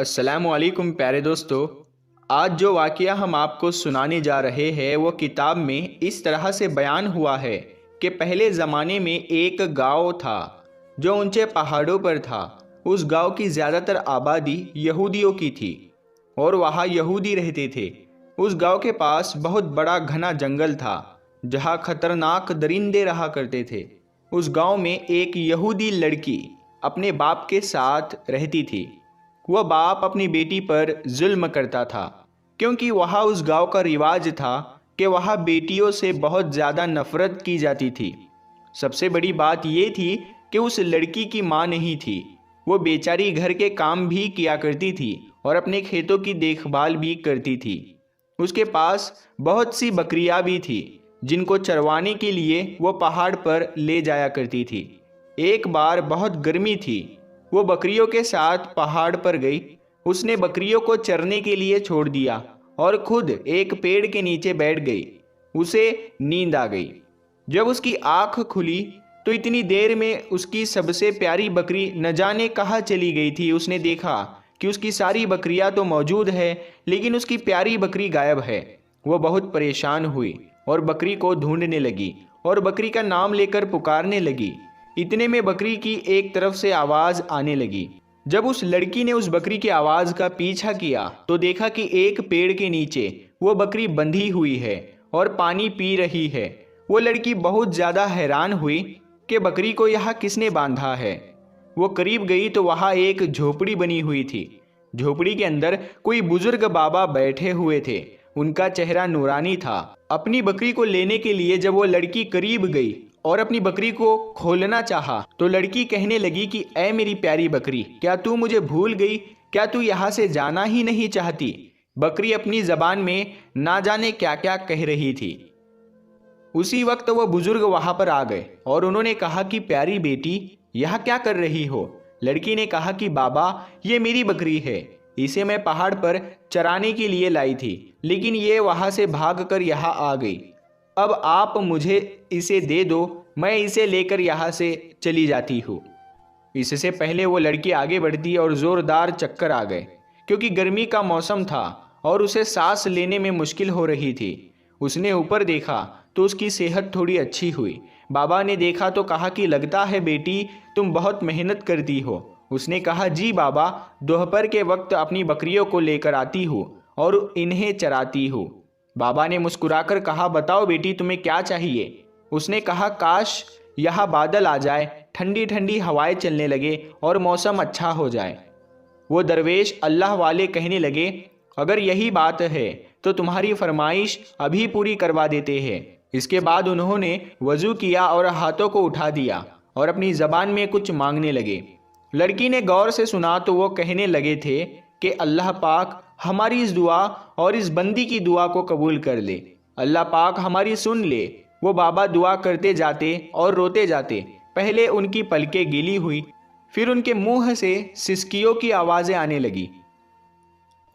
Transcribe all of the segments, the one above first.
अस्सलामुअलैकुम प्यारे दोस्तों। आज जो वाक़या हम आपको सुनाने जा रहे हैं वो किताब में इस तरह से बयान हुआ है कि पहले ज़माने में एक गांव था जो ऊंचे पहाड़ों पर था। उस गांव की ज़्यादातर आबादी यहूदियों की थी और वहाँ यहूदी रहते थे। उस गांव के पास बहुत बड़ा घना जंगल था जहाँ खतरनाक दरिंदे रहा करते थे। उस गांव में एक यहूदी लड़की अपने बाप के साथ रहती थी। वह बाप अपनी बेटी पर जुल्म करता था क्योंकि वहाँ उस गांव का रिवाज था कि वहाँ बेटियों से बहुत ज़्यादा नफरत की जाती थी। सबसे बड़ी बात यह थी कि उस लड़की की माँ नहीं थी। वो बेचारी घर के काम भी किया करती थी और अपने खेतों की देखभाल भी करती थी। उसके पास बहुत सी बकरियां भी थी जिनको चरवाने के लिए वो पहाड़ पर ले जाया करती थी। एक बार बहुत गर्मी थी, वो बकरियों के साथ पहाड़ पर गई। उसने बकरियों को चरने के लिए छोड़ दिया और खुद एक पेड़ के नीचे बैठ गई। उसे नींद आ गई। जब उसकी आंख खुली तो इतनी देर में उसकी सबसे प्यारी बकरी न जाने कहाँ चली गई थी। उसने देखा कि उसकी सारी बकरियां तो मौजूद है लेकिन उसकी प्यारी बकरी गायब है। वो बहुत परेशान हुई और बकरी को ढूंढने लगी और बकरी का नाम लेकर पुकारने लगी। इतने में बकरी की एक तरफ से आवाज आने लगी। जब उस लड़की ने उस बकरी की आवाज का पीछा किया तो देखा कि एक पेड़ के नीचे वो बकरी बंधी हुई है और पानी पी रही है। वो लड़की बहुत ज्यादा हैरान हुई कि बकरी को यहाँ किसने बांधा है। वो करीब गई तो वहाँ एक झोपड़ी बनी हुई थी। झोपड़ी के अंदर कोई बुजुर्ग बाबा बैठे हुए थे। उनका चेहरा नूरानी था। अपनी बकरी को लेने के लिए जब वो लड़की करीब गई और अपनी बकरी को खोलना चाहा तो लड़की कहने लगी कि ऐ मेरी प्यारी बकरी, क्या तू मुझे भूल गई? क्या तू यहाँ से जाना ही नहीं चाहती? बकरी अपनी जबान में ना जाने क्या क्या कह रही थी। उसी वक्त वो बुजुर्ग वहां पर आ गए और उन्होंने कहा कि प्यारी बेटी, यह क्या कर रही हो? लड़की ने कहा कि बाबा, ये मेरी बकरी है। इसे मैं पहाड़ पर चराने के लिए लाई थी लेकिन ये वहां से भागकर यहाँ आ गई। अब आप मुझे इसे दे दो, मैं इसे लेकर यहाँ से चली जाती हूँ। इससे पहले वो लड़की आगे बढ़ती और ज़ोरदार चक्कर आ गए क्योंकि गर्मी का मौसम था और उसे सांस लेने में मुश्किल हो रही थी। उसने ऊपर देखा तो उसकी सेहत थोड़ी अच्छी हुई। बाबा ने देखा तो कहा कि लगता है बेटी तुम बहुत मेहनत करती हो। उसने कहा जी बाबा, दोपहर के वक्त अपनी बकरियों को लेकर आती हूँ और इन्हें चराती हूँ। बाबा ने मुस्कुराकर कहा बताओ बेटी, तुम्हें क्या चाहिए? उसने कहा काश यहाँ बादल आ जाए, ठंडी ठंडी हवाएं चलने लगे और मौसम अच्छा हो जाए। वो दरवेश अल्लाह वाले कहने लगे अगर यही बात है तो तुम्हारी फरमाइश अभी पूरी करवा देते हैं। इसके बाद उन्होंने वजू किया और हाथों को उठा दिया और अपनी जबान में कुछ मांगने लगे। लड़की ने गौर से सुना तो वो कहने लगे थे कि अल्लाह पाक हमारी इस दुआ और इस बंदी की दुआ को कबूल कर ले। अल्लाह पाक हमारी सुन ले। वो बाबा दुआ करते जाते और रोते जाते। पहले उनकी पलकें गीली हुई, फिर उनके मुंह से सिसकियों की आवाज़ें आने लगी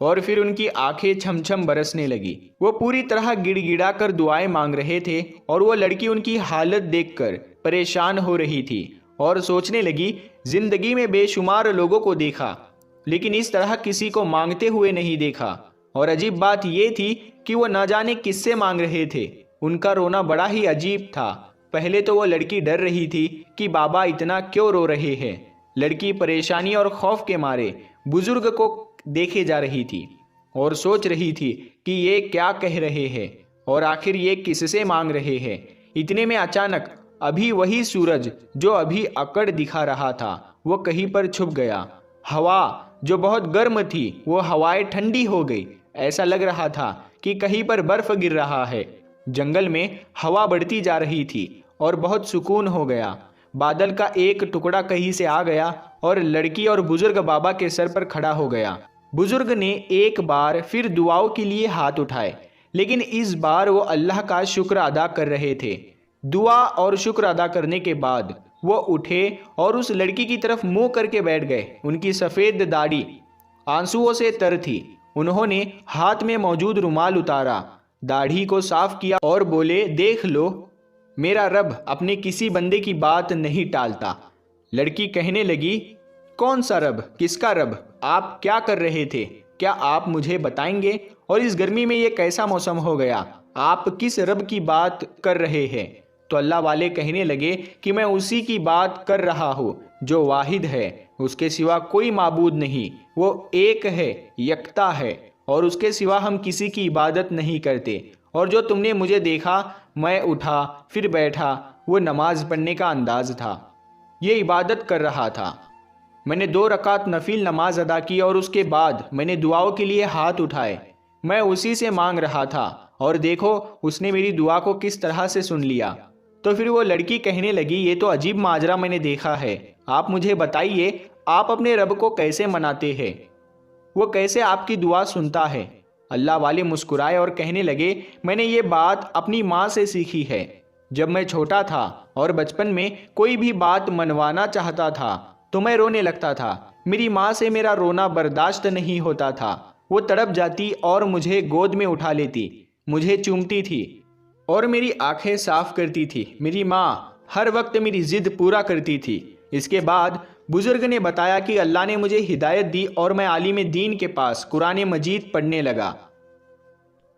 और फिर उनकी आंखें छमछम बरसने लगी। वो पूरी तरह गिड़गिड़ा कर दुआएं मांग रहे थे और वो लड़की उनकी हालत देखकर परेशान हो रही थी और सोचने लगी जिंदगी में बेशुमार लोगों को देखा लेकिन इस तरह किसी को मांगते हुए नहीं देखा। और अजीब बात यह थी कि वो न जाने किससे मांग रहे थे। उनका रोना बड़ा ही अजीब था। पहले तो वो लड़की डर रही थी कि बाबा इतना क्यों रो रहे हैं। लड़की परेशानी और खौफ के मारे बुजुर्ग को देखे जा रही थी और सोच रही थी कि ये क्या कह रहे हैं और आखिर ये किससे मांग रहे हैं। इतने में अचानक अभी वही सूरज जो अभी अकड़ दिखा रहा था वो कहीं पर छुप गया। हवा जो बहुत गर्म थी वो हवाएं ठंडी हो गई। ऐसा लग रहा था कि कहीं पर बर्फ गिर रहा है। जंगल में हवा बढ़ती जा रही थी और बहुत सुकून हो गया। बादल का एक टुकड़ा कहीं से आ गया और लड़की और बुजुर्ग बाबा के सर पर खड़ा हो गया। बुजुर्ग ने एक बार फिर दुआओं के लिए हाथ उठाए लेकिन इस बार वो अल्लाह का शुक्र अदा कर रहे थे। दुआ और शुक्र अदा करने के बाद वो उठे और उस लड़की की तरफ मुंह करके बैठ गए। उनकी सफ़ेद दाढ़ी आंसुओं से तर थी। उन्होंने हाथ में मौजूद रुमाल उतारा, दाढ़ी को साफ किया और बोले देख लो, मेरा रब अपने किसी बंदे की बात नहीं टालता। लड़की कहने लगी कौन सा रब? किसका रब? आप क्या कर रहे थे? क्या आप मुझे बताएंगे? और इस गर्मी में ये कैसा मौसम हो गया? आप किस रब की बात कर रहे हैं? तो अल्लाह वाले कहने लगे कि मैं उसी की बात कर रहा हूँ जो वाहिद है, उसके सिवा कोई माबूद नहीं, वो एक है, यकता है, और उसके सिवा हम किसी की इबादत नहीं करते। और जो तुमने मुझे देखा, मैं उठा फिर बैठा, वो नमाज पढ़ने का अंदाज था, ये इबादत कर रहा था। मैंने 2 रकात नफिल नमाज अदा की और उसके बाद मैंने दुआओं के लिए हाथ उठाए। मैं उसी से मांग रहा था और देखो उसने मेरी दुआ को किस तरह से सुन लिया। तो फिर वो लड़की कहने लगी, ये तो अजीब माजरा मैंने देखा है। आप मुझे बताइए, आप अपने रब को कैसे मनाते हैं? वो कैसे आपकी दुआ सुनता है? अल्लाह वाले मुस्कुराए और कहने लगे, मैंने ये बात अपनी माँ से सीखी है। जब मैं छोटा था और बचपन में कोई भी बात मनवाना चाहता था तो मैं रोने लगता था। मेरी माँ से मेरा रोना बर्दाश्त नहीं होता था। वो तड़प जाती और मुझे गोद में उठा लेती, मुझे चूमती थी और मेरी आंखें साफ करती थी। मेरी माँ हर वक्त मेरी जिद पूरा करती थी। इसके बाद बुजुर्ग ने बताया कि अल्लाह ने मुझे हिदायत दी और मैं आलिम दीन के पास कुरान मजीद पढ़ने लगा।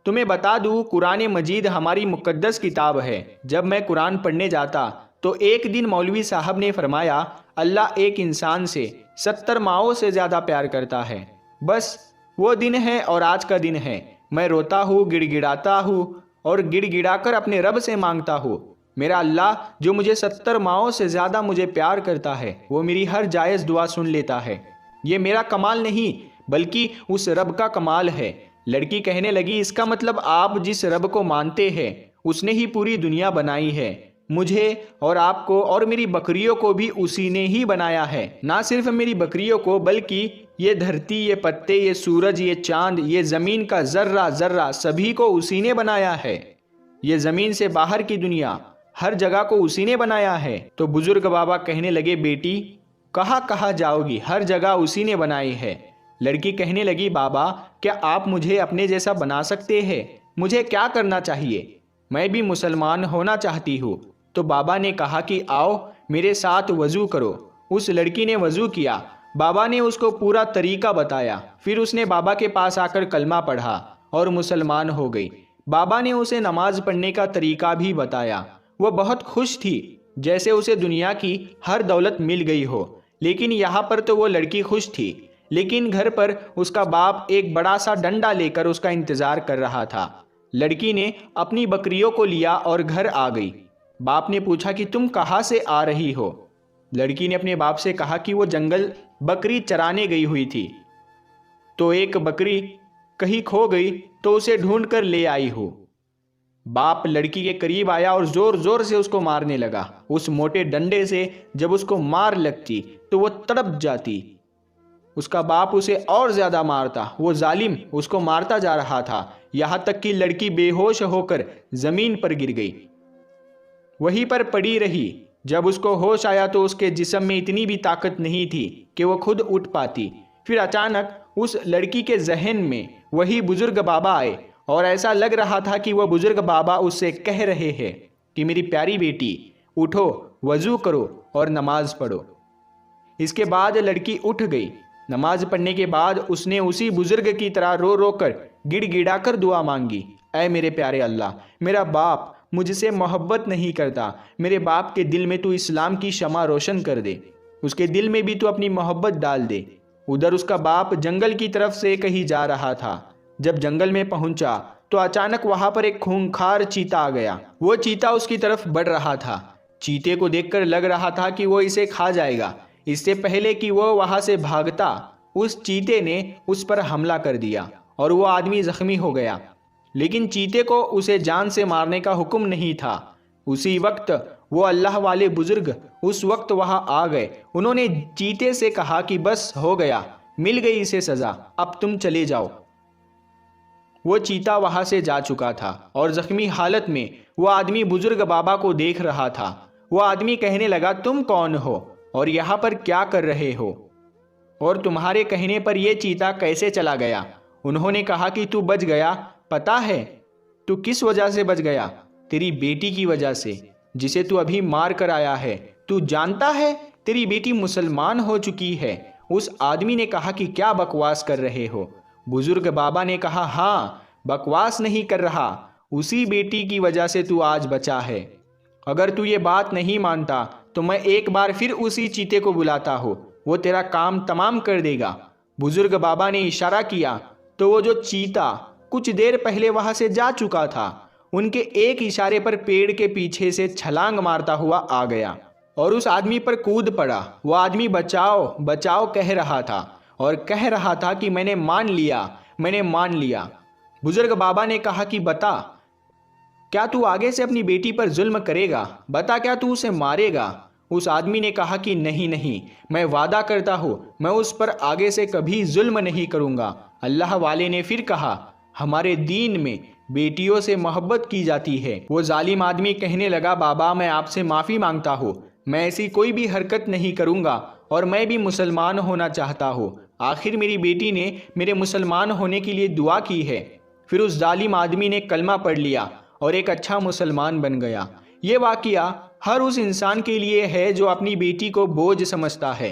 तुम्हें बता दूं, कुरान मजीद हमारी मुकद्दस किताब है। जब मैं कुरान पढ़ने जाता तो एक दिन मौलवी साहब ने फरमाया, अल्लाह एक इंसान से 70 माओं से ज़्यादा प्यार करता है। बस वो दिन है और आज का दिन है। मैं रोता हूँ, गिड़गिड़ाता हूँ और गिड़गिड़ाकर अपने रब से मांगता हूँ। मेरा अल्लाह जो मुझे 70 माओं से ज़्यादा मुझे प्यार करता है, वो मेरी हर जायज़ दुआ सुन लेता है। ये मेरा कमाल नहीं बल्कि उस रब का कमाल है। लड़की कहने लगी, इसका मतलब आप जिस रब को मानते हैं उसने ही पूरी दुनिया बनाई है। मुझे और आपको और मेरी बकरियों को भी उसी ने ही बनाया है। ना सिर्फ मेरी बकरियों को बल्कि ये धरती, ये पत्ते, ये सूरज, ये चांद, ये ज़मीन का ज़र्रा ज़र्रा सभी को उसी ने बनाया है। ये ज़मीन से बाहर की दुनिया, हर जगह को उसी ने बनाया है। तो बुजुर्ग बाबा कहने लगे, बेटी कहाँ कहाँ जाओगी, हर जगह उसी ने बनाई है। लड़की कहने लगी, बाबा क्या आप मुझे अपने जैसा बना सकते हैं? मुझे क्या करना चाहिए? मैं भी मुसलमान होना चाहती हूँ। तो बाबा ने कहा कि आओ मेरे साथ वज़ू करो। उस लड़की ने वज़ू किया। बाबा ने उसको पूरा तरीका बताया। फिर उसने बाबा के पास आकर कलमा पढ़ा और मुसलमान हो गई। बाबा ने उसे नमाज पढ़ने का तरीका भी बताया। वो बहुत खुश थी, जैसे उसे दुनिया की हर दौलत मिल गई हो। लेकिन यहाँ पर तो वो लड़की खुश थी, लेकिन घर पर उसका बाप एक बड़ा सा डंडा लेकर उसका इंतज़ार कर रहा था। लड़की ने अपनी बकरियों को लिया और घर आ गई। बाप ने पूछा कि तुम कहाँ से आ रही हो? लड़की ने अपने बाप से कहा कि वो जंगल बकरी चराने गई हुई थी, तो एक बकरी कहीं खो गई तो उसे ढूंढ कर ले आई हूँ। बाप लड़की के करीब आया और जोर जोर से उसको मारने लगा। उस मोटे डंडे से जब उसको मार लगती तो वो तड़प जाती। उसका बाप उसे और ज्यादा मारता। वो जालिम उसको मारता जा रहा था, यहाँ तक कि लड़की बेहोश होकर जमीन पर गिर गई, वहीं पर पड़ी रही। जब उसको होश आया तो उसके जिस्म में इतनी भी ताकत नहीं थी कि वो खुद उठ पाती। फिर अचानक उस लड़की के जहन में वही बुजुर्ग बाबा आए और ऐसा लग रहा था कि वह बुजुर्ग बाबा उससे कह रहे हैं कि मेरी प्यारी बेटी उठो, वजू करो और नमाज पढ़ो। इसके बाद लड़की उठ गई। नमाज पढ़ने के बाद उसने उसी बुजुर्ग की तरह रो रो कर गिड़गिड़ाकर दुआ मांगी, ऐ मेरे प्यारे अल्लाह, मेरा बाप मुझसे मोहब्बत नहीं करता, मेरे बाप के दिल में तू इस्लाम की शमा रोशन कर दे, उसके दिल में भी तू अपनी मोहब्बत डाल दे। उधर उसका बाप जंगल की तरफ से कहीं जा रहा था। जब जंगल में पहुंचा तो अचानक वहां पर एक खूंखार चीता आ गया। वो चीता उसकी तरफ बढ़ रहा था। चीते को देखकर लग रहा था कि वो इसे खा जाएगा। इससे पहले कि वो वहां से भागता, उस चीते ने उस पर हमला कर दिया और वो आदमी जख्मी हो गया। लेकिन चीते को उसे जान से मारने का हुक्म नहीं था। उसी वक्त वो अल्लाह वाले बुजुर्ग उस वक्त वहां आ गए। उन्होंने चीते से कहा कि बस हो गया, मिल गई इसे सजा, अब तुम चले जाओ। वो चीता वहां से जा चुका था और जख्मी हालत में वो आदमी बुजुर्ग बाबा को देख रहा था। वो आदमी कहने लगा, तुम कौन हो और यहाँ पर क्या कर रहे हो, और तुम्हारे कहने पर यह चीता कैसे चला गया? उन्होंने कहा कि तू बच गया। पता है तू किस वजह से बच गया? तेरी बेटी की वजह से, जिसे तू अभी मार कर आया है। तू जानता है तेरी बेटी मुसलमान हो चुकी है उस आदमी ने कहा कि क्या बकवास कर रहे हो। बुजुर्ग बाबा ने कहा, हाँ, बकवास नहीं कर रहा, उसी बेटी की वजह से तू आज बचा है। अगर तू ये बात नहीं मानता तो मैं एक बार फिर उसी चीते को बुलाता हूँ, वो तेरा काम तमाम कर देगा। बुजुर्ग बाबा ने इशारा किया तो वो जो चीता कुछ देर पहले वहां से जा चुका था, उनके एक इशारे पर पेड़ के पीछे से छलांग मारता हुआ आ गया और उस आदमी पर कूद पड़ा। वो आदमी बचाओ बचाओ कह रहा था और कह रहा था कि मैंने मान लिया। बुजुर्ग बाबा ने कहा कि बता, क्या तू आगे से अपनी बेटी पर जुल्म करेगा? बता, क्या तू उसे मारेगा? उस आदमी ने कहा कि नहीं, मैं वादा करता हूँ मैं उस पर आगे से कभी जुल्म नहीं करूँगा। अल्लाह वाले ने फिर कहा, हमारे दीन में बेटियों से मोहब्बत की जाती है। वो जालिम आदमी कहने लगा, बाबा मैं आपसे माफ़ी मांगता हूँ, मैं ऐसी कोई भी हरकत नहीं करूँगा और मैं भी मुसलमान होना चाहता हूँ। आखिर मेरी बेटी ने मेरे मुसलमान होने के लिए दुआ की है। फिर उस जालिम आदमी ने कलमा पढ़ लिया और एक अच्छा मुसलमान बन गया। ये वाक़या हर उस इंसान के लिए है जो अपनी बेटी को बोझ समझता है।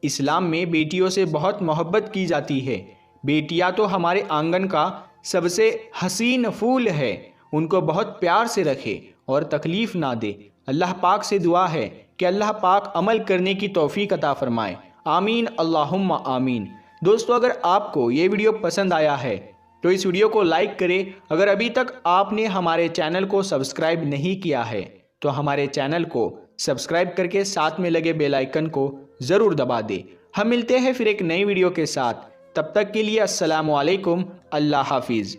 इस्लाम में बेटियों से बहुत मोहब्बत की जाती है। बेटियां तो हमारे आंगन का सबसे हसीन फूल है, उनको बहुत प्यार से रखे और तकलीफ़ ना दे। अल्लाह पाक से दुआ है कि अल्लाह पाक अमल करने की तौफीक अता फरमाए। आमीन अल्लाहुम्मा आमीन। दोस्तों, अगर आपको ये वीडियो पसंद आया है तो इस वीडियो को लाइक करें। अगर अभी तक आपने हमारे चैनल को सब्सक्राइब नहीं किया है तो हमारे चैनल को सब्सक्राइब करके साथ में लगे बेल आइकन को ज़रूर दबा दें। हम मिलते हैं फिर एक नई वीडियो के साथ, तब तक के लिए अस्सलामु अलैकुम, अल्लाह हाफिज़।